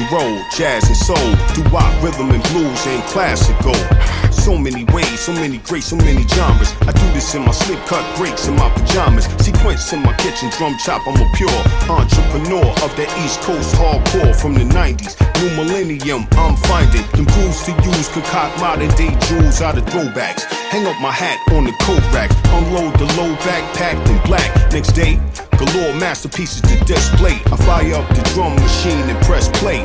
and roll, jazz and soul, doo-wop, rhythm and blues, and classical. So many ways, so many greats, so many genres. I do this in my slip cut breaks in my pajamas. Sequence in my kitchen, drum chop, I'm a pure entrepreneur of the East Coast hardcore from the 90s. New millennium, I'm finding them grooves to use, concoct modern day jewels out of throwbacks. Hang up my hat on the coat rack, unload the low back packed in black. Next day, galore masterpieces to display. I fire up the drum machine and press play.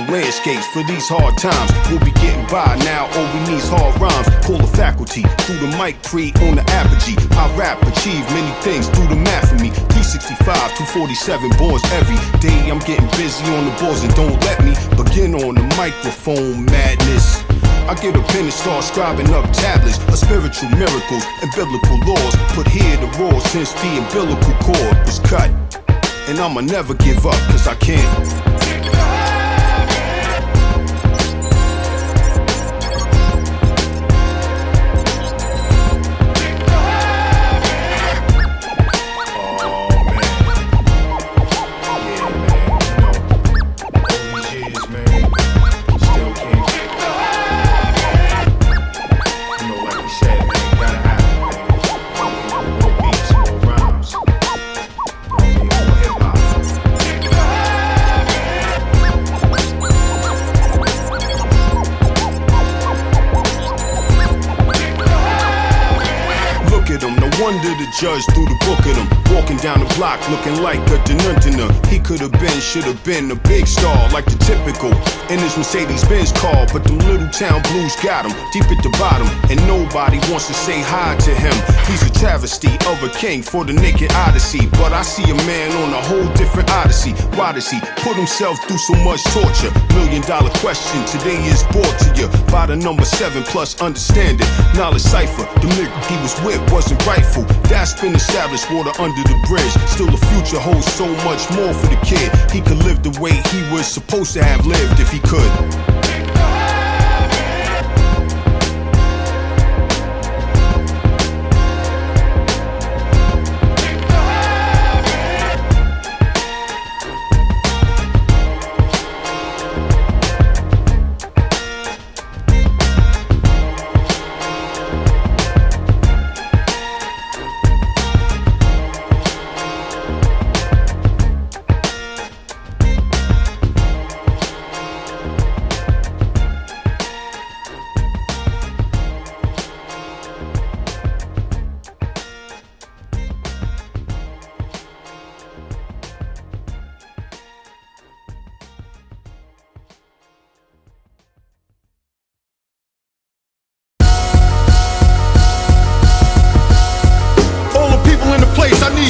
Landscapes for these hard times. We'll be getting by now, all we need's hard rhymes. Pull the faculty through the mic pre on the apogee. I rap, achieve many things, do the math for me. 365, 247 boards every day. I'm getting busy on the boards and don't let me begin on the microphone madness. I get a pen and start scribing up tablets of spiritual miracles and biblical laws. Put here the raw since the umbilical cord was cut. And I'ma never give up, cause I can't. Wonder the judge threw the book at him. Walking down the block looking like a denuntina. He could've been, should've been a big star, like the typical in his Mercedes-Benz car. But them little town blues got him deep at the bottom, and nobody wants to say hi to him. He's a travesty of a king for the naked odyssey. But I see a man on a whole different odyssey. Why does he put himself through so much torture? $1 million question today is brought to you by the number 7 plus understanding. Knowledge cipher, the nigga he was with wasn't rightful. That's been established, water under the bridge. Still the future holds so much more for the kid. He could live the way he was supposed to have lived if he could.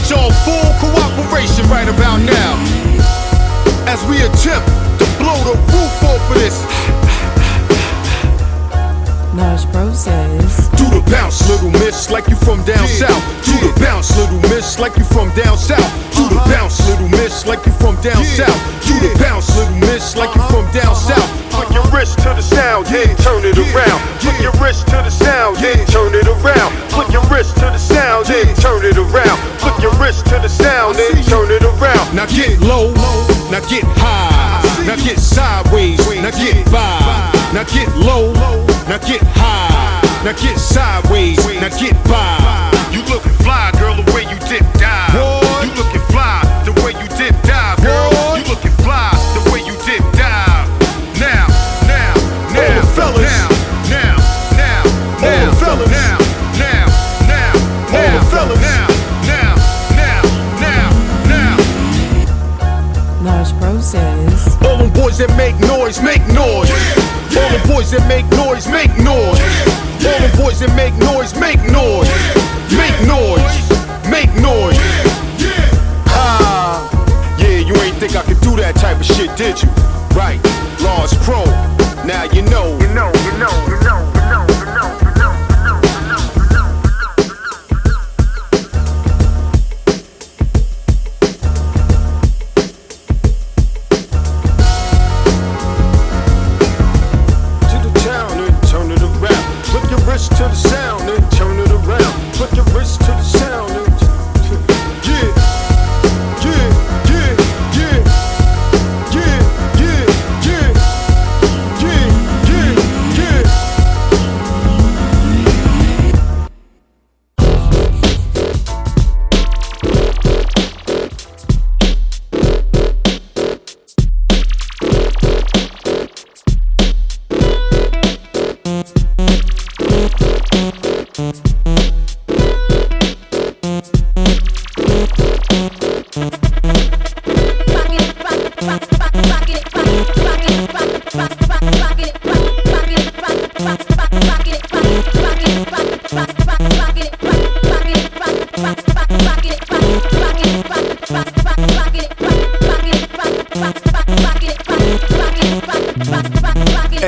Y'all full cooperation right about now as we attempt to blow the roof off of this. LargePro says, do the bounce, little miss, like you from down south. Do the bounce, little miss, like you from down south. Do the bounce, little miss, like you from down south. Do the bounce, little miss, like you from down south. Put your wrist to the sound, then turn it around. Put your wrist to the sound, then turn it around. Put your wrist to the sound, then turn it around. Put your wrist to the sound, then turn it around. Now get low, now get high, now get sideways, now get by. Now get low, now get high, now get sideways, now get by. You looking fly, girl, the way you dip dive. You looking fly, the way you dip dive, girl. You looking fly, the way you dip dive. Now, all the fellas, now, all the fellas, now, all the fellas, now. LargePro says, all them boys that make noise, make noise. All the boys that make noise, make noise. All the boys that make noise, make noise. Make noise, make noise. Yeah, you ain't think I could do that type of shit, did you? Right, LargePro, now you know. To the sound and turn it around. Put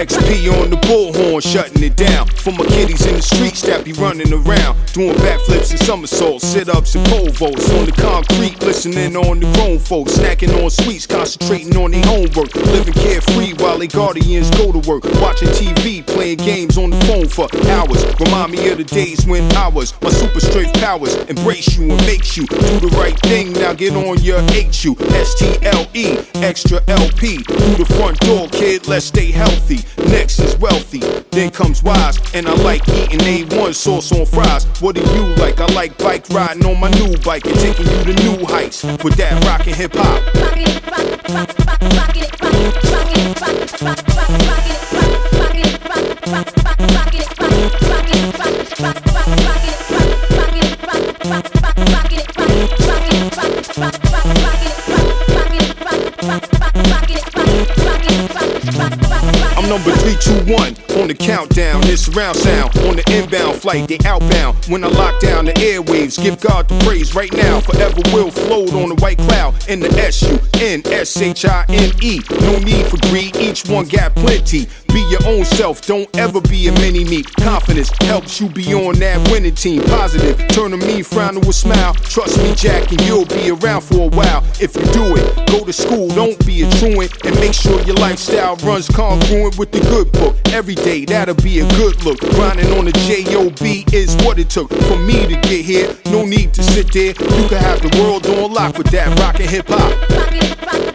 XP on the bullhorn, shutting it down. For my kiddies in the streets that be running around, doing backflips and somersaults, sit-ups and pole vaults on the concrete, listening on the grown folks, snacking on sweets, concentrating on their homework, living carefree while they guardians go to work, watching TV, playing games on the phone for hours. Remind me of the days when I was my super strength powers, embrace you and makes you do the right thing. Now get on your HUSTLE, extra LP, through the front door, kid, let's stay healthy. Next is wealthy, then comes wise, and I like eating A1 sauce on fries. What do you like? I like bike riding on my new bike and taking you to new heights with that rockin' hip hop. I'm number 321 on the countdown. It's surround sound on the inbound flight. They outbound when I lock down the airwaves. Give God the praise right now. Forever will float on the white cloud in the SUNSHINE. No need for greed. Each one got plenty. Be your own self. Don't ever be a mini-me. Confidence helps you be on that winning team. Positive, turn a mean frown to a smile. Trust me, Jack, and you'll be around for a while. If you do it, go to school, don't be a truant, and make sure your lifestyle runs congruent with the good book. Every day, that'll be a good look. Grinding on the J.O.B. is what it took for me to get here. No need to sit there. You can have the world on lock with that rockin' hip hop. Rockin' hip hop.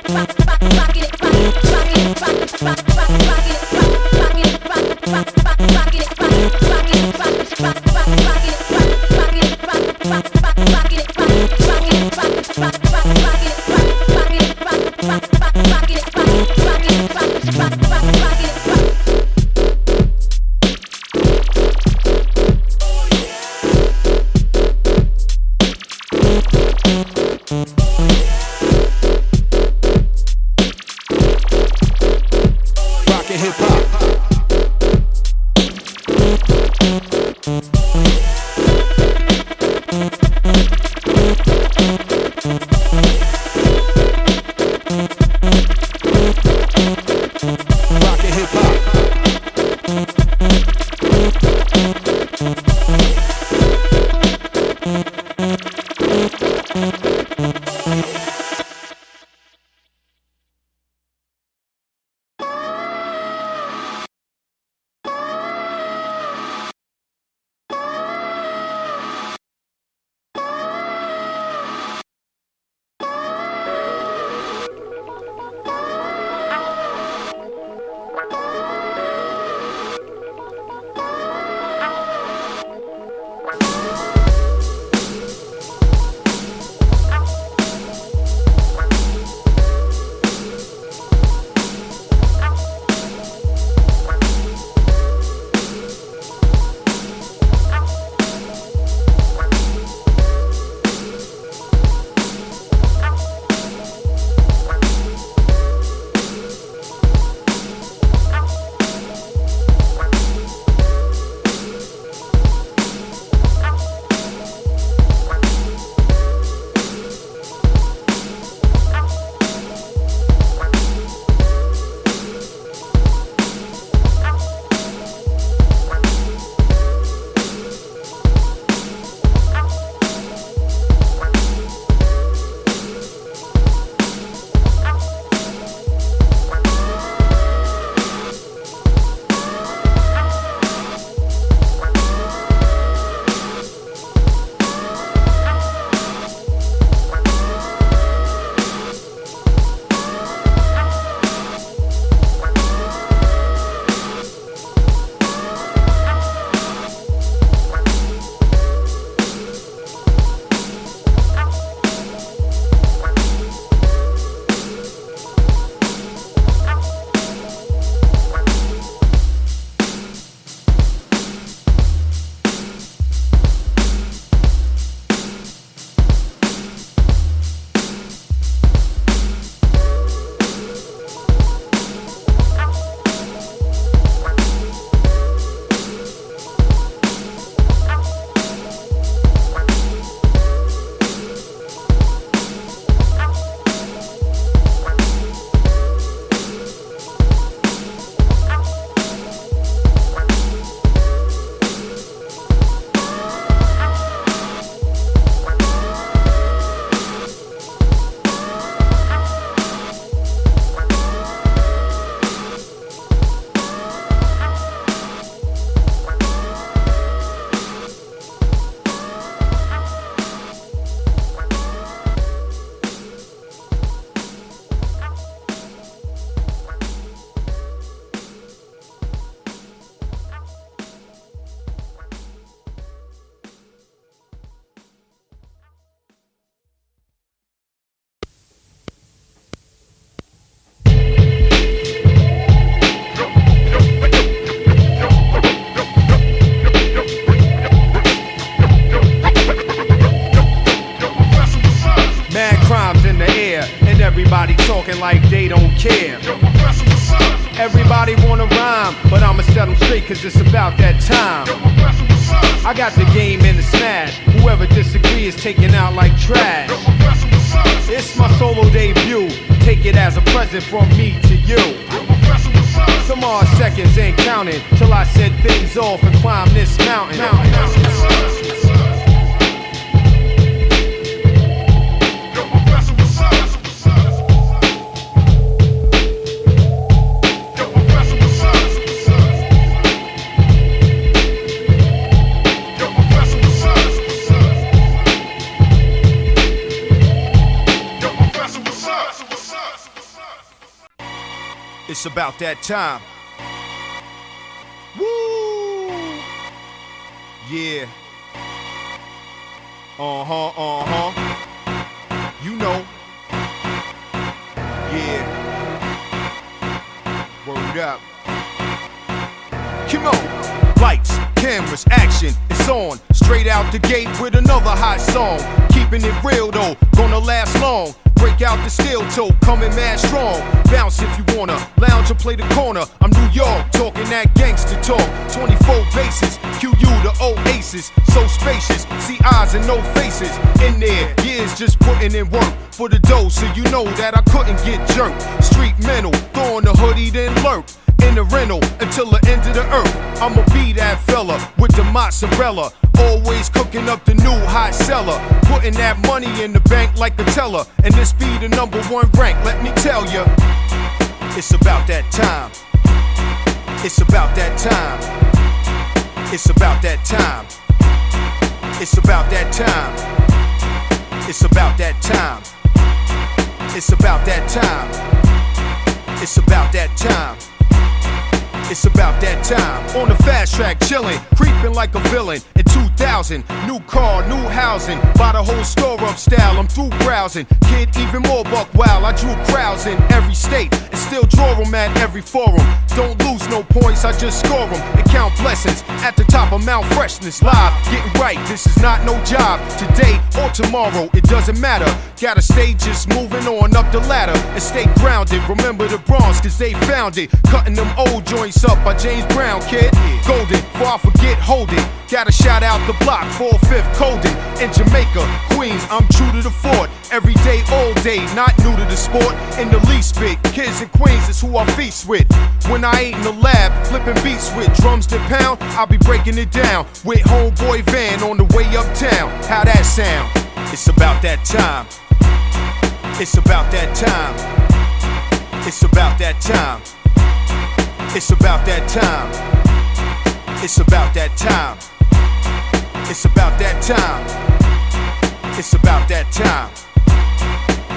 the air, and everybody talking like they don't care. Everybody wanna rhyme, but I'ma set them straight cause it's about that time. I got the game in the smash, whoever disagrees is taken out like trash. It's my solo debut, take it as a present from me to you. Some odd seconds ain't counting till I set things off and climb this mountain. It's about that time. Woo! Yeah. You know. Yeah. Word up. Come on. Lights, cameras, action, it's on. Straight out the gate with another hot song. Keeping it real though, gonna last long. Break out the steel toe, coming mad strong. Bounce if you wanna, lounge or play the corner. I'm New York, talking that gangster talk. 24 bases, QU the o.f.e.s. So spacious, see eyes and no faces. In there, years just putting in work for the dough, so you know that I couldn't get jerked. Street mental, throwing the hoodie then lurk. In the rental until the end of the earth. I'ma be that fella with the mozzarella. Always cooking up the new hot seller. Putting that money in the bank like a teller. And this be the #1 rank, let me tell ya. It's about that time. It's about that time. It's about that time. It's about that time. It's about that time. It's about that time. It's about that time. It's about that time. On the fast track, chillin', creeping like a villain. In 2000, new car, new housing. Buy the whole store up style, I'm through browsing. Kid, even more buck wild. I drew crowds in every state and still draw them at every forum. Don't lose no points, I just score them and count blessings. At the top of Mount Freshness, live, getting right. This is not no job. Today or tomorrow, it doesn't matter. Gotta stay just moving on up the ladder and stay grounded. Remember the Bronx, cause they found it. Cutting them old joints up by James Brown, kid. Golden, before I forget, hold it. Gotta shout out the block, 4/5 Colden. In Jamaica, Queens, I'm true to the fort. Every day, all day, not new to the sport. In the least bit, kids in Queens is who I feast with. When I ain't in the lab, flipping beats with drums that pound, I'll be breaking it down with homeboy Van on the way uptown. How that sound? It's about that time. It's about that time. It's about that time. It's about that time. It's about that time. It's about that time. It's about that time.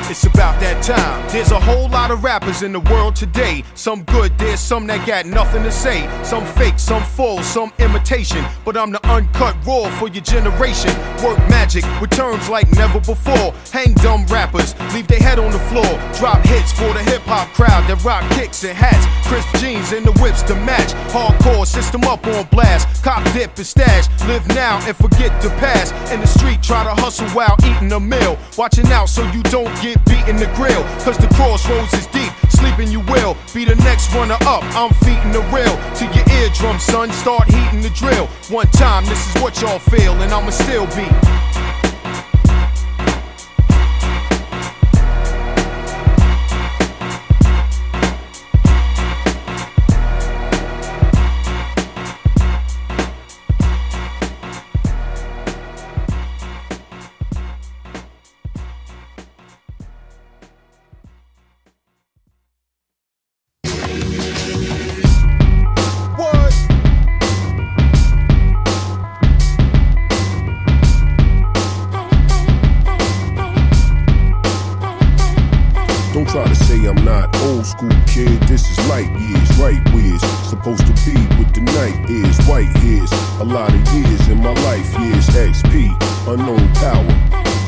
It's about that time. There's a whole lot of rappers in the world today. Some good, there's some that got nothing to say. Some fake, some full, some imitation. But I'm the uncut raw for your generation. Work magic with terms like never before. Hang dumb rappers, leave their head on the floor. Drop hits for the hip-hop crowd that rock kicks and hats. Crisp jeans and the whips to match. Hardcore, system up on blast. Cop dip and stash. Live now and forget the past. In the street, try to hustle while eating a meal. Watching out so you don't get beat in the grill, cause the crossroads is deep. Sleeping you will be the next runner up. I'm feeding the real to your eardrum, son. Start heating the drill. One time, this is what y'all feel, and I'ma still be. Try to say I'm not old school, kid. This is light years, right years. Supposed to be what the night is. White hairs, a lot of years in my life years. XP, unknown power.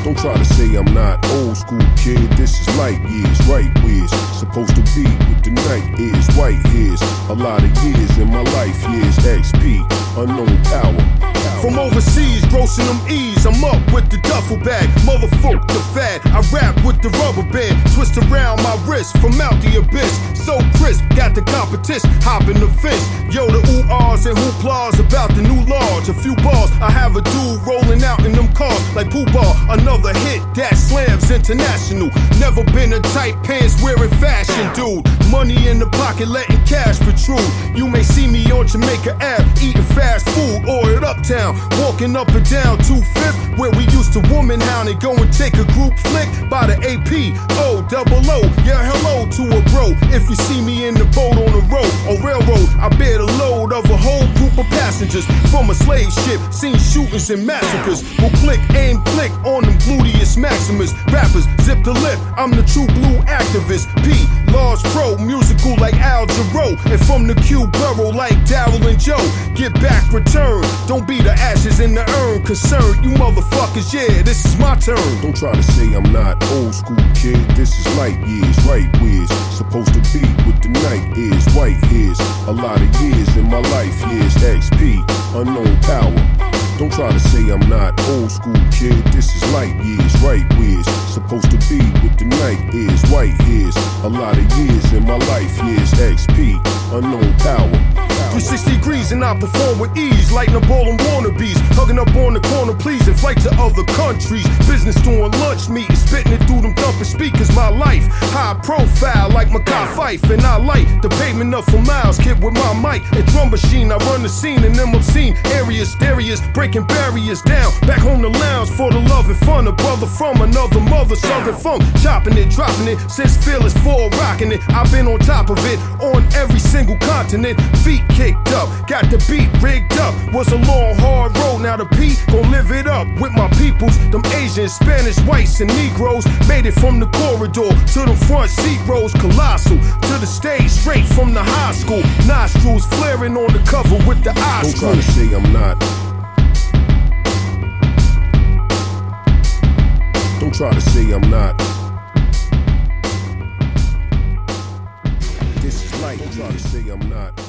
Don't try to say I'm not old school, kid. This is light years, right years. Supposed to be what the night is. White hairs, a lot of years in my life years. XP, unknown power. From overseas, grossing them E's, I'm up with the duffel bag. Motherfuck the fad, I rap with the rubber band. Twist around my wrist from out the abyss. So crisp, got the competition, hopping the fence. Yo, the ooh-ahs and hooplas about the new large. A few bars, I have a dude rolling out in them cars like Pooh Bar. Another hit that slams international. Never been a tight pants wearing fashion dude. Money in the pocket, letting cash protrude. You may see me on Jamaica Ave, eating fast food, or at Uptown, walking up and down 2/5, where we used to woman hound and go and take a group flick by the APO. Yeah, hello to a bro. If you see me in the boat on the road or railroad, I bear the load of a whole group of passengers from a slave ship. Seen shootings and massacres. Will click, aim, click on them gluteus maximus. Rappers zip the lip. I'm the true blue activist. P, large pro, musical like L.a.r.g, and from the Q borough like Daryl and Joe. Get back, return. Don't be the ashes in the urn. Concerned, you motherfuckers, yeah, this is my turn. Don't try to say I'm not old school, kid. This is light years, right years. Supposed to be with the night is white hairs. A lot of years in my life, years XP, unknown power. Don't try to say I'm not old school, kid. This is light years, right years. Supposed to be with the night is white hairs. A lot of years in my life, years XP, unknown power. 360 degrees and I perform with ease, lighting up all them wannabes, hugging up on the corner, please, and flight to other countries. Business doing lunch meetings, spitting it through them thumping speakers. My life, high profile like Mackay Fife, and I light the pavement up for miles. Kid with my mic and drum machine, I run the scene in them obscene areas, breaking barriers down. Back home the lounge for the love and fun. A brother from another mother, southern funk, chopping it, dropping it. Since Fearless 4 rocking it, I've been on top of it on every single continent. Feet kicked up, got the beat rigged up. Was a long hard road, now the P gon' live it up with my peoples. Them Asians, Spanish, whites, and Negroes made it from the corridor to the front seat rows. Colossal to the stage, straight from the high school. Nostrils flaring on the cover with the eyes. Don't try to say I'm not. Don't try to say I'm not. This is light. Don't try to say I'm not.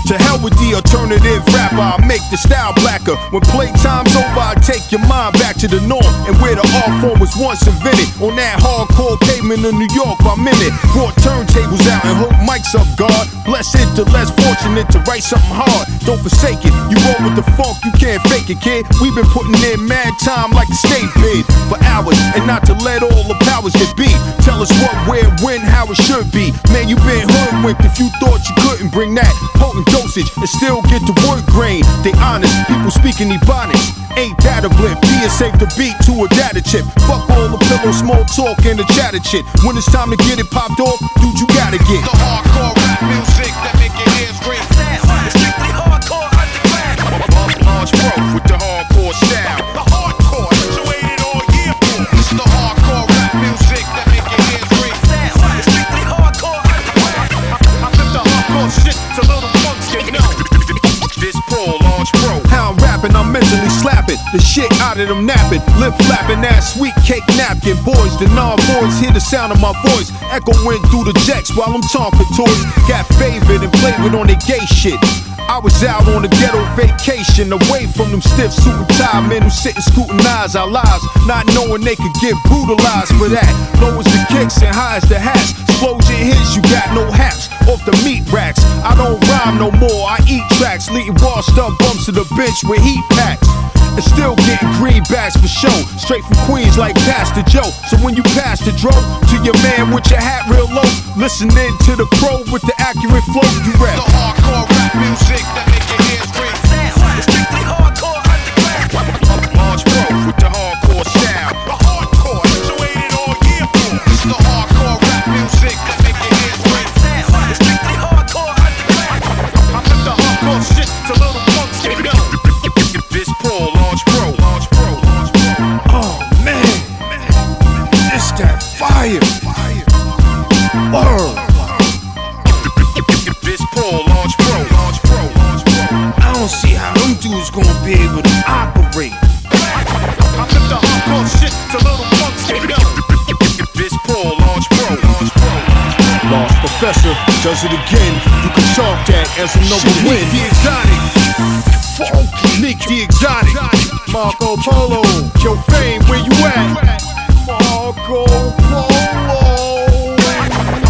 To hell with the alternative rapper, I make the style blacker. When playtime's over, I take your mind back to the norm and where the art form was once invented. On that hardcore pavement of New York by minute. Brought turntables out and hooked mics up, God. Bless it, the less fortunate to write something hard. Don't forsake it, you roll with the funk, you can't fake it, kid. We've been putting in mad time like the state bid for hours, and not to let all the powers that be tell us what, where, when, how it should be. Man, you been hoodwinked if you thought you couldn't bring that potent dosage and still get the wood grain. They honest, people speaking ebonics. Ain't that a blip? Be it safe to beat to a data chip. Fuck all the pillow, small talk, and the chatter shit. When it's time to get it popped off, dude, you gotta get the hardcore rap music that make your ears scream. It's strictly hardcore underground. Large Pro with the hardcore style. The hardcore that you waited all year for. It's the hardcore rap music that make your ears scream. It's strictly hardcore underground. I flip the hardcore shit to little punks, you know. This Paul, Large Pro. How I'm rapping, I'm mentally slapping the shit out of them napping, lip flapping that sweet cake napkin. Boys, the non-boys hear the sound of my voice echoing through the jacks while I'm talking toys. Got favored and played with on their gay shit. I was out on a ghetto vacation, away from them stiff suit and tie men who sit and scrutinize our lives, not knowing they could get brutalized for that. Low as the kicks and high as the hats. Explosion hits, you got no haps off the meat racks. I don't rhyme no more, I eat tracks, leading washed up bumps to the bench with heat packs. And still getting greenbacks for show, straight from Queens like Pastor Joe. So when you pass the dro to your man with your hat real low, listening to the pro with the accurate flow, you rap the hardcore rap music that make your ears scream. It's strictly hardcore underground. Large Pro with the hardcore style. The hardcore that you waited all year for. It's the hardcore rap music that make your ears scream. It's strictly hardcore underground. I flip the hardcore shit to little punks, you know. This Paul, Large Pro, Large Pro, Large Pro. Oh Professor does it again. You can chalk that as another win. The exotic, Nick the exotic, Marco Polo. Yo, Fame, where you at? Marco Polo.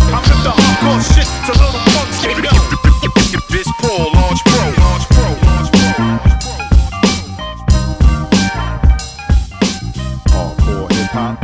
I'm with the hardcore shit to little punks get go. This Paul, Large Pro, Large Pro, Large Pro. Hardcore hip hop.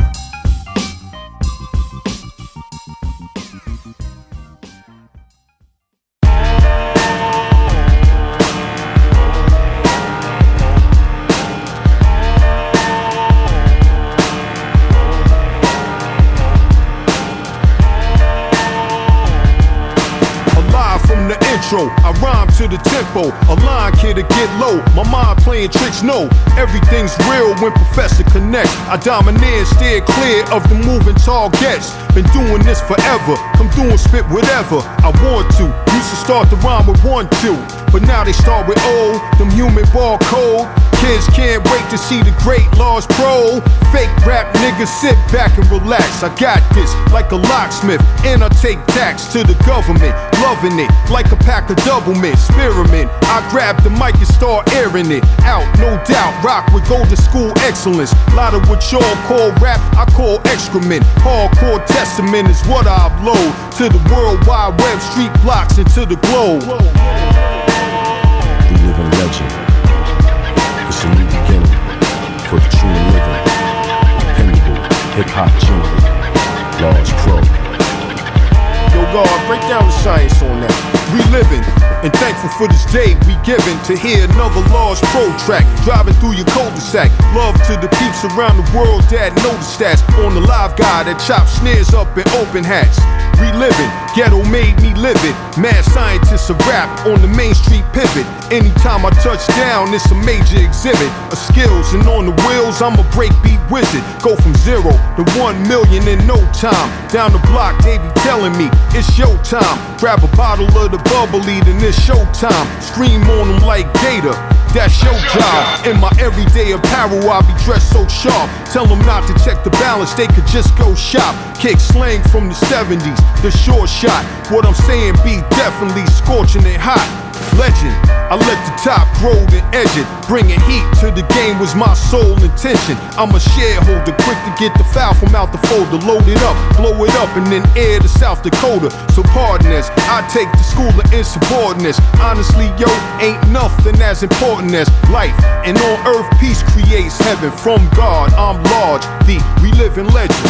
I rhyme to the tempo, a line kid to get low. My mind playing tricks, no. Everything's real when Professor connects. I domineer, steer clear of the moving targets. Been doing this forever, come through and spit whatever I want to. Used to start the rhyme with 1, 2, but now they start with O, them human barcode. Kids can't wait to see the great Large Pro. Fake rap niggas sit back and relax. I got this like a locksmith, and I take tax to the government. Loving it like a pack of double-mint. Spearmint, I grab the mic and start airing it out, no doubt. Rock with golden school excellence. Lot of what y'all call rap, I call excrement. Hardcore testament is what I upload to the World Wide Web, street blocks, and to the globe. We live in legend. It's a new beginning for the true and living. Dependable, hip-hop general, Large Pro. Yo, God, break down the science on that. We living and thankful for this day we given to hear another Large Pro track. Driving through your cul-de-sac. Love to the peeps around the world that know the stats. On the live guy that chops snares up in open hats. Reliving, ghetto made me live it. Mad scientists of rap on the Main Street pivot. Anytime I touch down, it's a major exhibit of skills, and on the wheels, I'm a breakbeat wizard. Go from 0 to 1 million in no time. Down the block, they be telling me it's your time. Grab a bottle of the bubbly, then it's showtime. Scream on them like Gator. That's your job. In my everyday apparel, I be dressed so sharp. Tell them not to check the balance, they could just go shop. Kick slang from the 70s, the short shot. What I'm saying be definitely scorching it hot. Legend, I let the top grow and edge it. Bringing heat to the game was my sole intention. I'm a shareholder, quick to get the foul from out the folder. Load it up, blow it up, and then air to South Dakota. So pardon us, I take the school of insubordinates. Honestly, yo, ain't nothing as important as life. And on earth, peace creates heaven. From God, I'm large, the reliving legend.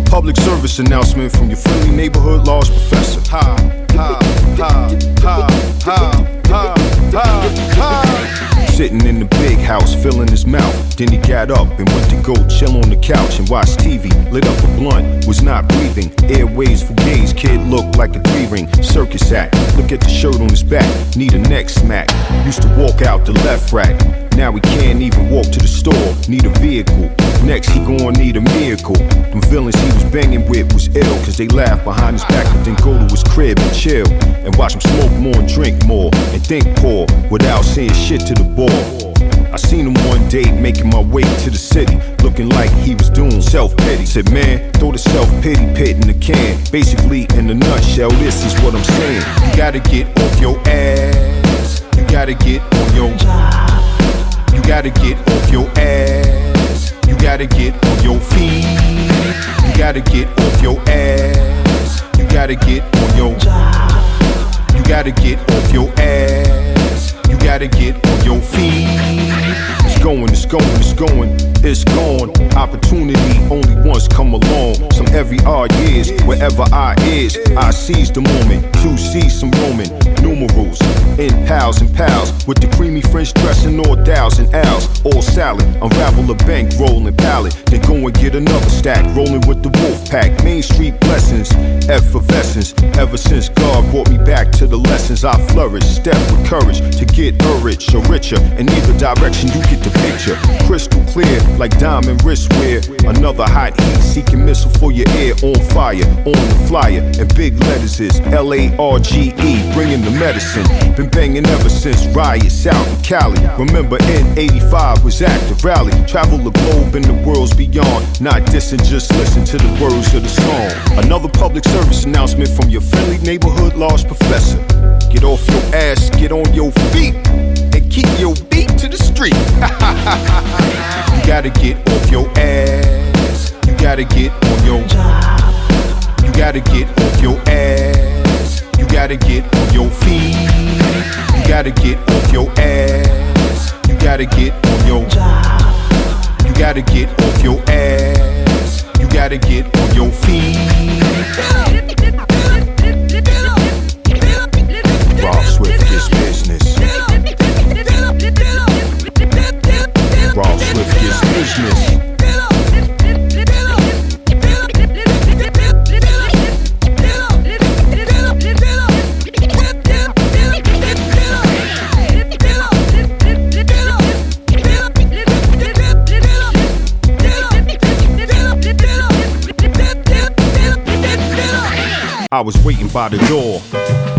Public service announcement from your friendly neighborhood Large Professor. Ha, ha, ha, ha, ha, ha, ha, ha. Sitting in the big house, filling his mouth. Then he got up and went to go chill on the couch and watch TV. Lit up a blunt, was not breathing. Airways for gays, kid looked like a 3-ring circus act. Look at the shirt on his back, need a neck smack. Used to walk out the left rack. Now he can't even walk to the store, need a vehicle. Next he gon' need a miracle. Them villains he was banging with was ill, cause they laughed behind his back but then go to his crib and chill. And watch him smoke more and drink more and think poor without saying shit to the ball. I seen him one day making my way to the city, looking like he was doing self-pity. Said, man, throw the self-pity pit in the can. Basically, in a nutshell, this is what I'm saying. You gotta get off your ass. You gotta get on your job. You gotta get off your ass. You gotta get on your feet. You gotta get off your ass. You gotta get on your job. You gotta get off your ass. You gotta get on your feet. It's going, it's going, it's going, it's gone. Opportunity only once come along. Some every odd years, wherever I is, I seize the moment to see some Roman numerals in pals and pals with the creamy French dressing, all thous and owls, all salad. Unravel a bank, rolling pallet, then go and get another stack. Rolling with the wolf pack, Main Street black. blessings, effervescence. Ever since God brought me back to the lessons, I flourish. Step with courage to get rich or richer. In either direction, you get the picture. Crystal clear, like diamond wristwear. Another hot heat-seeking missile for your ear. On fire, on the flyer. And big letters is L.a.r.g, bringing the medicine. Been banging ever since riots out in Cali. Remember N85 was active rally. Travel the globe and the worlds beyond. Not dissing, just listen to the words of the song. Another public service announcement from your friendly neighborhood Large Professor. Get off your ass, get on your feet, and keep your beat to the street. You gotta get off your ass. You gotta get on your job. You gotta get off your ass. You gotta get on your feet. You gotta get off your ass. You gotta get on your job. You gotta get off your ass. You gotta get on your feet. Rob Swift gets business. Rob Swift gets business. I was waiting by the door,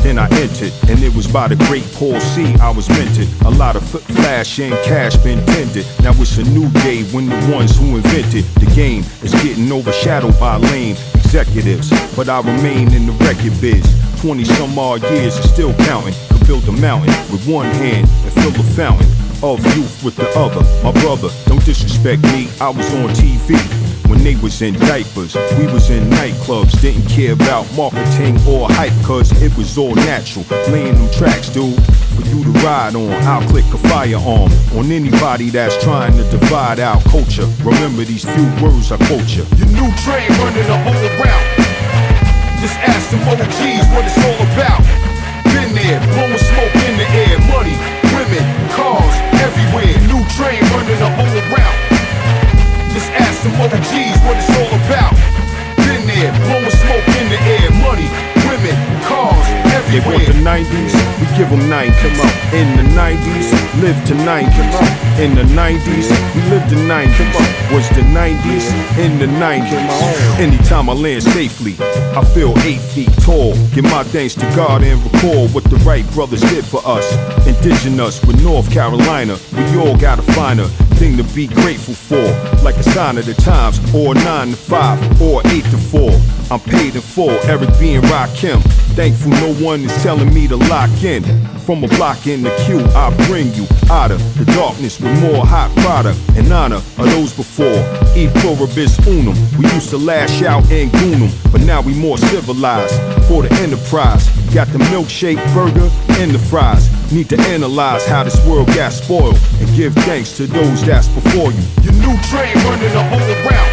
then I entered, and it was by the great Paul C. I was minted. A lot of flash and cash been tended. Now it's a new day when the ones who invented the game is getting overshadowed by lame executives. But I remain in the record biz. 20 some odd years and still counting. Could build a mountain with one hand and fill a fountain of youth with the other. My brother, don't disrespect me, I was on TV. When they was in diapers, we was in nightclubs. Didn't care about marketing or hype, cause it was all natural. Laying them tracks, dude, for you to ride on. I'll click a firearm on anybody that's trying to divide our culture. Remember these few words I quote you. Your new train running the whole route. Just ask them O.G.s what it's all about. Been there, blowing smoke in the air. Money, women, cars, everywhere. New train running the whole route. Just ask them O.G.s what it's all about. Been there, blowing smoke in the air. Money, women, cars, everywhere. They want the 90s, we give them 90s. In the 90s, live to 90s. In the 90s, we lived the 90s. Was the 90s in the 90s. Anytime I land safely, I feel 8 feet tall. Give my thanks to God and recall what the Wright brothers did for us. Indigenous with North Carolina, we all got a finer thing to be grateful for. Like a sign of the times, or 9 to 5, or 8 to 4. I'm paid in full, Eric B. and Rakim. Thankful no one is telling me to lock in. From a block in the queue, I bring you out of the darkness with more hot product in honor of those before. E pluribus unum, we used to lash out and goon them, but now we more civilized for the enterprise. Got the milkshake, burger, and the fries. Need to analyze how this world got spoiled and give thanks to those that's before you. Your new train running the whole route.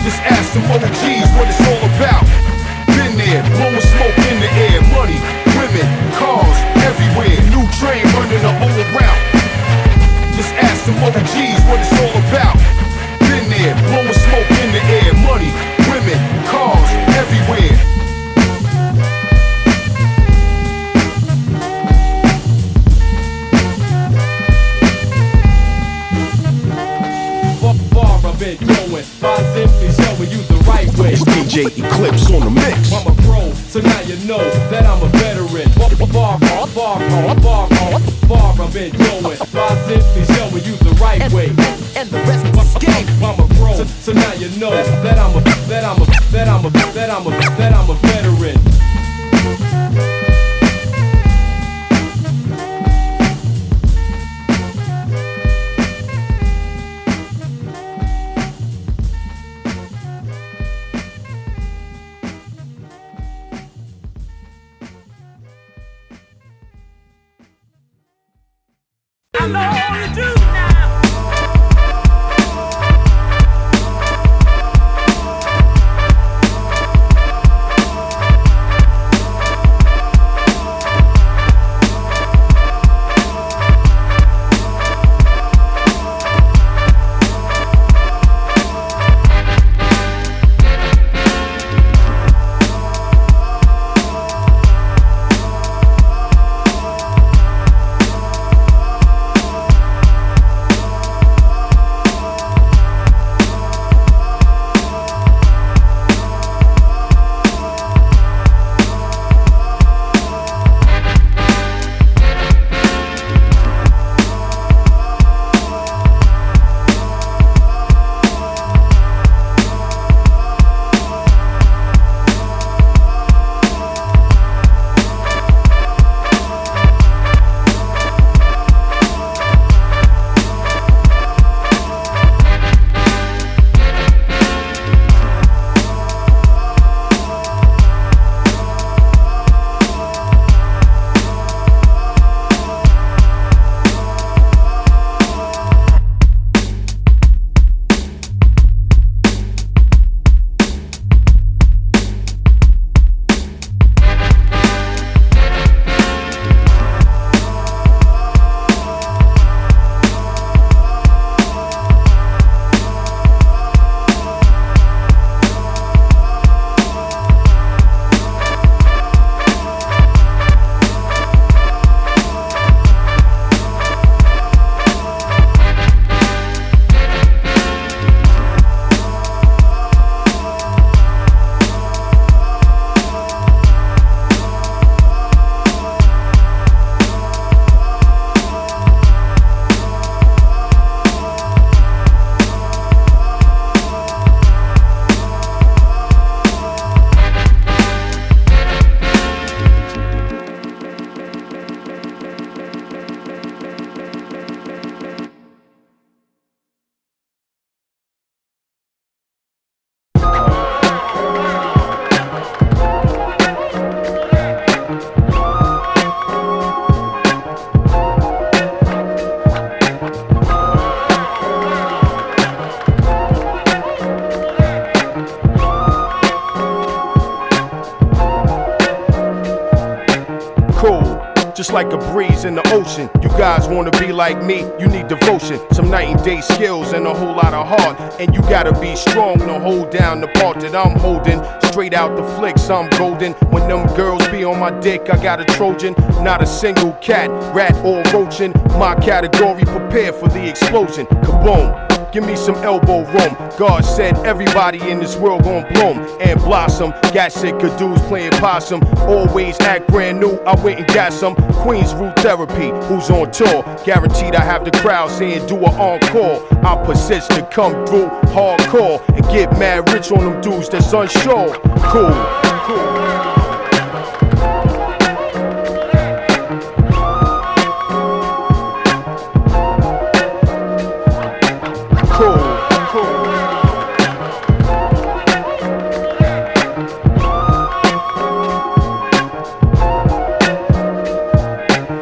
Just ask them O.G.s what it's all about. Been there, blowing smoke in the air. Money, women, cars, everywhere. New train running the whole route. Just ask them O.G.s what it's all about. Been there, blowing smoke in the air. Money, women, cars, everywhere. Been going by simply showing you the right way. It's DJ Eclipse on the mix. I'm a pro, so now you know that I'm a veteran. Far, I've been going by simply showing you the right way. And the rest is game. I'm a pro, so now you know that I'm a veteran. I know you do now. just like a breeze in the ocean. You guys wanna be like me, you need devotion, some night and day skills and a whole lot of heart. And you gotta be strong to hold down the part that I'm holding. Straight out the flicks, I'm golden. When them girls be on my dick, I got a Trojan. Not a single cat, rat or roachin'. My category, prepare for the explosion. Kaboom! Give me some elbow room. God said everybody in this world gon' bloom and blossom. Got sick of dudes playing possum. Always act brand new, I went and got some Queens Root Therapy, who's on tour. Guaranteed I have the crowd saying do an encore. I persist to come through hardcore and get mad rich on them dudes that's unsure. Cool.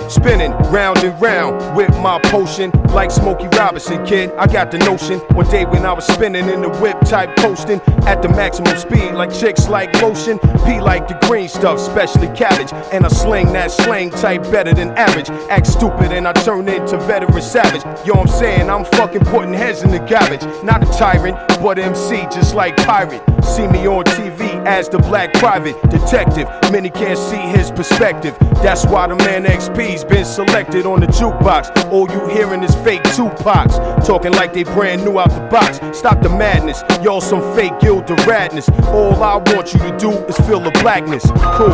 Spinning round and round with my potion, like Smokey Robinson, kid. I got the notion. One day when I was spinning in the whip type coasting at the maximum speed, like chicks like lotion. P like the green stuff, especially cabbage. And I sling that slang type better than average. Act stupid and I turn into veteran savage. Yo, I'm saying I'm fucking putting heads in the garbage. Not a tyrant, but MC just like pirate. See me on TV as the black private detective. Many can't see his perspective. That's why the man XP's been selected on the jukebox. All you hearing is fake Tupacs talking like they brand new out the box. Stop the madness, y'all some fake guilt of radness. All I want you to do is feel the blackness. Cool.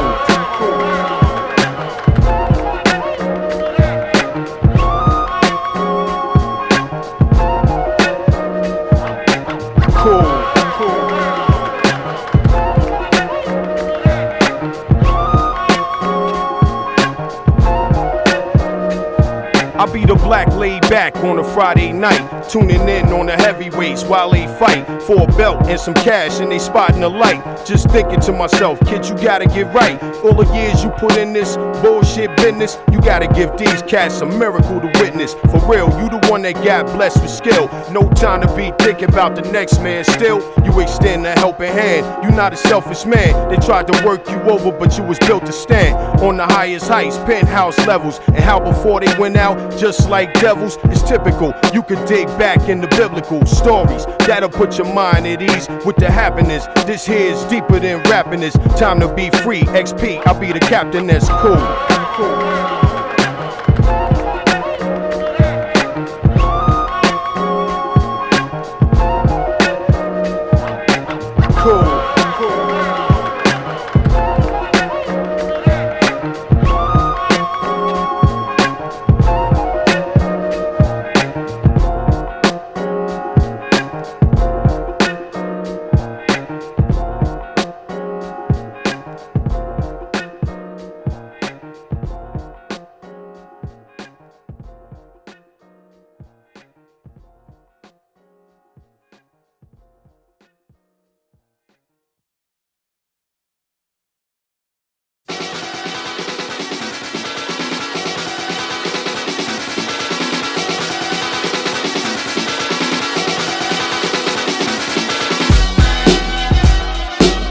I be the black laid back on a Friday night, tuning in on the heavyweights while they fight for a belt and some cash and they spotting the light. Just thinking to myself, kid, you gotta get right. All the years you put in this bullshit business, you gotta give these cats a miracle to witness. For real, you the one that got blessed with skill. No time to be thinking about the next man. Still, you extend a helping hand. You not a selfish man. They tried to work you over, but you was built to stand on the highest heights, penthouse levels. And how before they went out, just like devils, it's typical. You could dig back in the biblical stories. That'll put your mind at ease with the happiness. This here is deeper than rapping is. Time to be free. XP, I'll be the captain that's cool.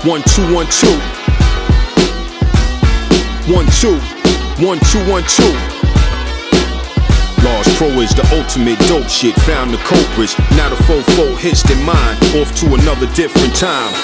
One, two, 1, 2. 1, 2. 1, 2, 1, 2. Large Pro is the ultimate dope shit. Found the culprits. Now the fofo hits their mind. Off to another different time.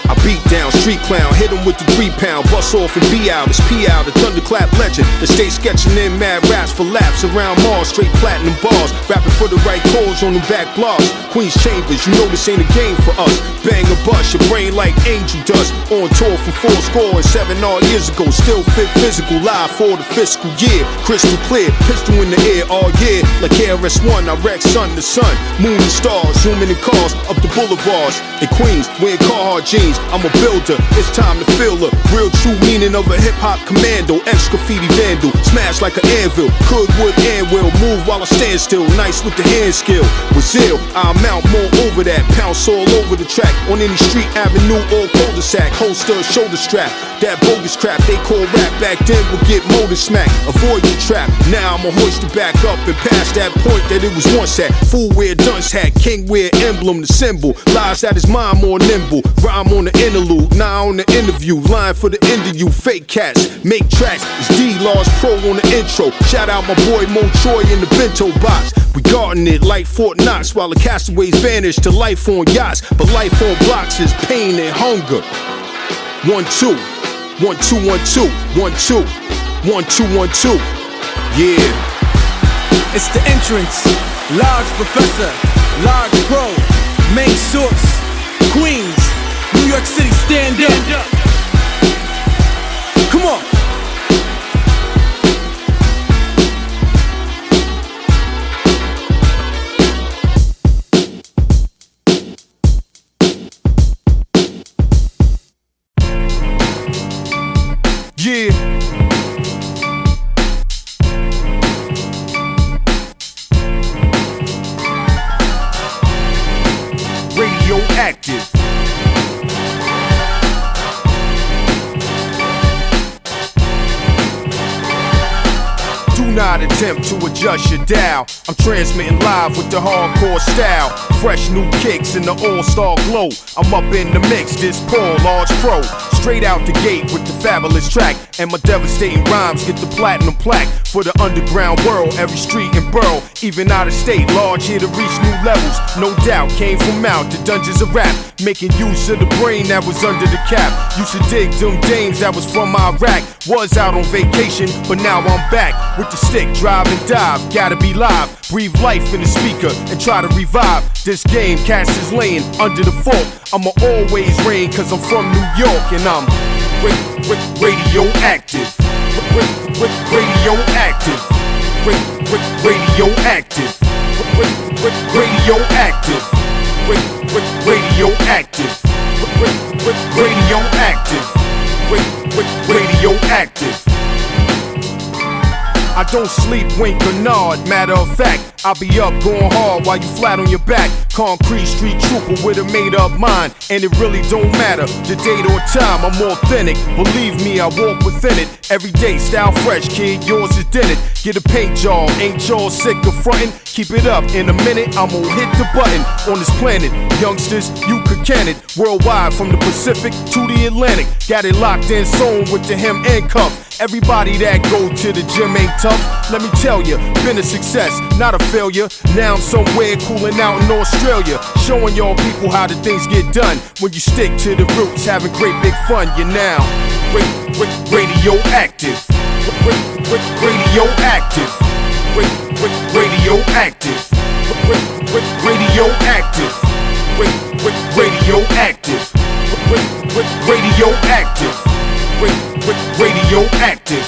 I beat down street clown, hit him with the 3-pound, bust off and be out. It's P out, the thunderclap legend. The stay sketching in mad raps for laps around Mars, straight platinum bars. Rapping for the right cause on them back blogs. Queen's Chambers, you know this ain't a game for us. Bang a bust, your brain like Angel dust. On tour from 4 odd years ago, still fit physical, live for the fiscal year. Crystal clear, pistol in the air all year. Like KRS-One, I wreck sun to sun. Moon and stars, zooming in cars up the boulevards. In Queens, wearing Carhartt jeans. I'm a builder, it's time to feel the real true meaning of a hip-hop commando. Ex-graffiti vandal, smash like an anvil. Coodwood and will move while I stand still. Nice with the hand skill, with zeal, I mount more over that. Pounce all over the track, on any Any street avenue or cul-de-sac, holster, shoulder strap. That bogus crap they call rap back then would get motor smacked. Avoid the trap, now I'ma hoist it back up and past that point that it was once at. Fool wear dunce hat, king wear emblem, the symbol. Lies that his mind more nimble. Rhyme on the interlude, now on the interview. Line for the end of you, fake cats. Make tracks, it's D-Large Pro on the intro. Shout out my boy Mo Troy in the bento box. We guarding it like Fort Knox while the castaways vanish to life on yachts. But life on blocks is pain and hunger. 1 2 1 2 1 2 1 2 1 2 1 2. Yeah. It's the entrance. Large Professor, Large Pro, main source, Queens, New York City, stand up. Come on. Yeah. Radioactive. Do not attempt to adjust your dial. I'm transmitting live with the hardcore style. Fresh new kicks in the all-star glow. I'm up in the mix, this Paul Large Pro. Straight out the gate with the fabulous track. And my devastating rhymes get the platinum plaque. For the underground world, every street and borough. Even out of state, Large here to reach new levels. No doubt, came from out the dungeons of rap. Making use of the brain that was under the cap. Used to dig them dames that was from Iraq. Was out on vacation, but now I'm back. With the stick, drive and dive, gotta be live. Breathe life in the speaker and try to revive this game. Cats is laying under the fork. I'ma always reign cause I'm from New York and I'm radioactive. Radioactive. Radioactive. Radioactive. Radioactive. Radioactive. Radioactive. I don't sleep, wink or nod. Matter of fact, I'll be up going hard while you flat on your back. Concrete street trooper with a made up mind. And it really don't matter the date or time, I'm authentic. Believe me, I walk within it. Every day, style fresh, kid, yours is did it. Get a paint job, ain't y'all sick of frontin'? Keep it up, in a minute, I'm gonna hit the button. On this planet, youngsters, you could can it. Worldwide, from the Pacific to the Atlantic. Got it locked in, sewn with the hem and cuff. Everybody that go to the gym ain't tough. Let me tell ya, been a success, not a failure. Now I'm somewhere cooling out in Australia, showing y'all people how the things get done. When you stick to the roots, having great big fun, you're now radioactive. Radioactive. Radioactive. Radioactive. Radioactive. Radioactive. Radioactive.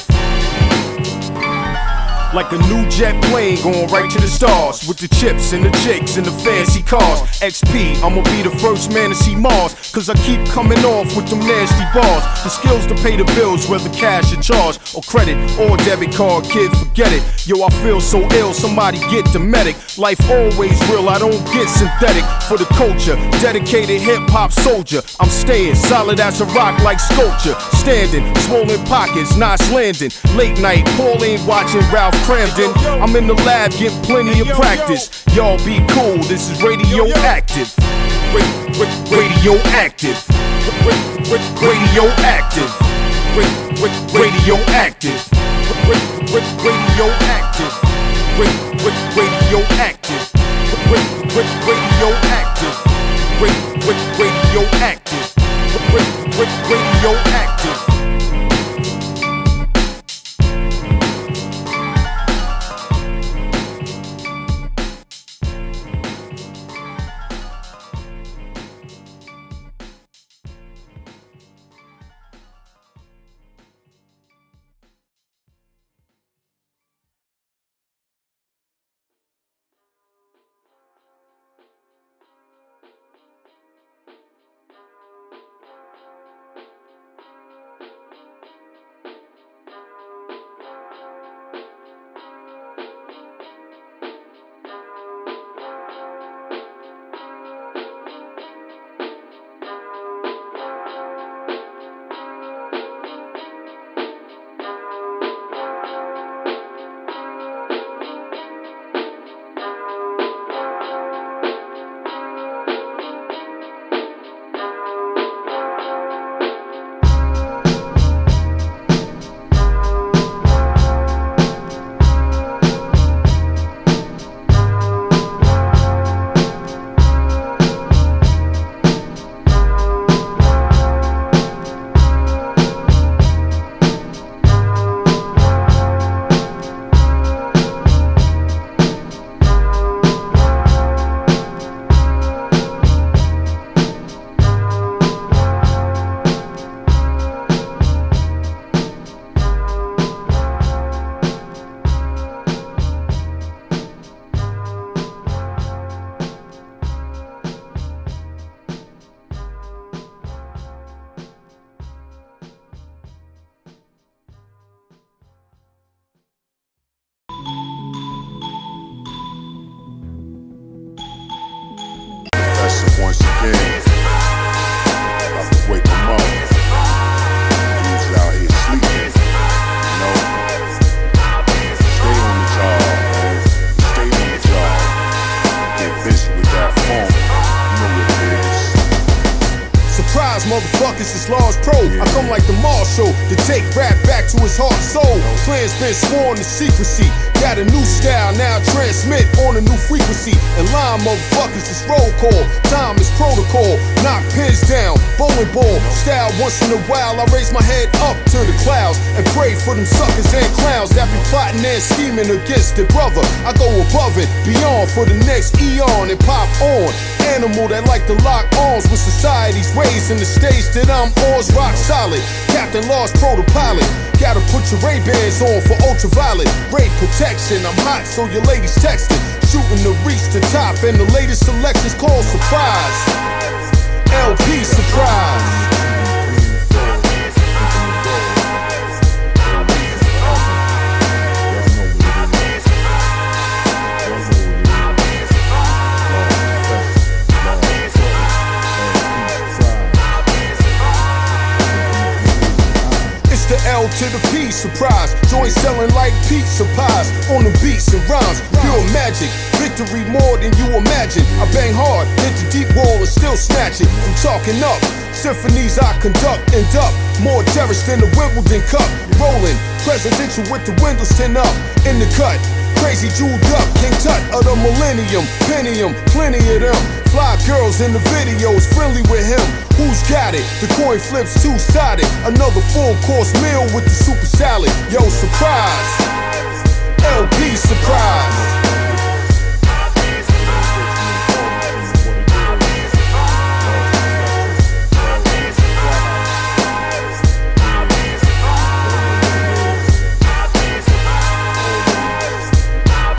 Like a new jet plane going right to the stars. With the chips and the chicks and the fancy cars. XP, I'ma be the first man to see Mars. Cause I keep coming off with them nasty bars. The skills to pay the bills, whether cash or charge, or credit, or debit card, kid, forget it. Yo, I feel so ill, somebody get the medic. Life always real, I don't get synthetic. For the culture, dedicated hip-hop soldier. I'm staying solid as a rock like sculpture. Standing, swollen pockets, Knots landing. Late night, Paul ain't watching Ralph Cramden. I'm in the lab, getting plenty of practice. Y'all be cool, this is radioactive. Radioactive. Radioactive. Radioactive. Radioactive. Radioactive. Radioactive. Radioactive. Radioactive. surprise, motherfuckers, it's Large Pro. I come like the Marshal to take rap back to his heart soul. Plans been sworn to secrecy. Got a new style, now transmit on a new frequency. And line, motherfuckers, it's roll call. Time is protocol. Knock pins down, bowling ball style. Once in a while, I raise my head up to the clouds and pray for them suckers and clowns that be plotting and scheming against their brother. I go above it, beyond for the next eon and pop on. Animal that like to lock arms with society's ways, and the stage that I'm on's rock solid. Captain Large Pro the pilot. Gotta put your Ray-Bans on for ultraviolet ray protection. I'm hot, so your ladies texting. Shooting to reach the top, and the latest selections called surprise. LP surprise. The L to the P, surprise. Joint selling like pizza pies on the beats and rhymes. Pure magic, victory more than you imagine. I bang hard, hit the deep wall and still snatch it. From talking up, symphonies I conduct, end up more cherished than the Wimbledon Cup. Rolling, presidential with the windows tint up. In the cut, crazy jeweled up, King Tut of the millennium. Pentium, plenty of them. Fly girls in the videos, friendly with him. Who's got it? The coin flips two-sided. Another full course meal with the super salad. Yo, surprise. LP surprise.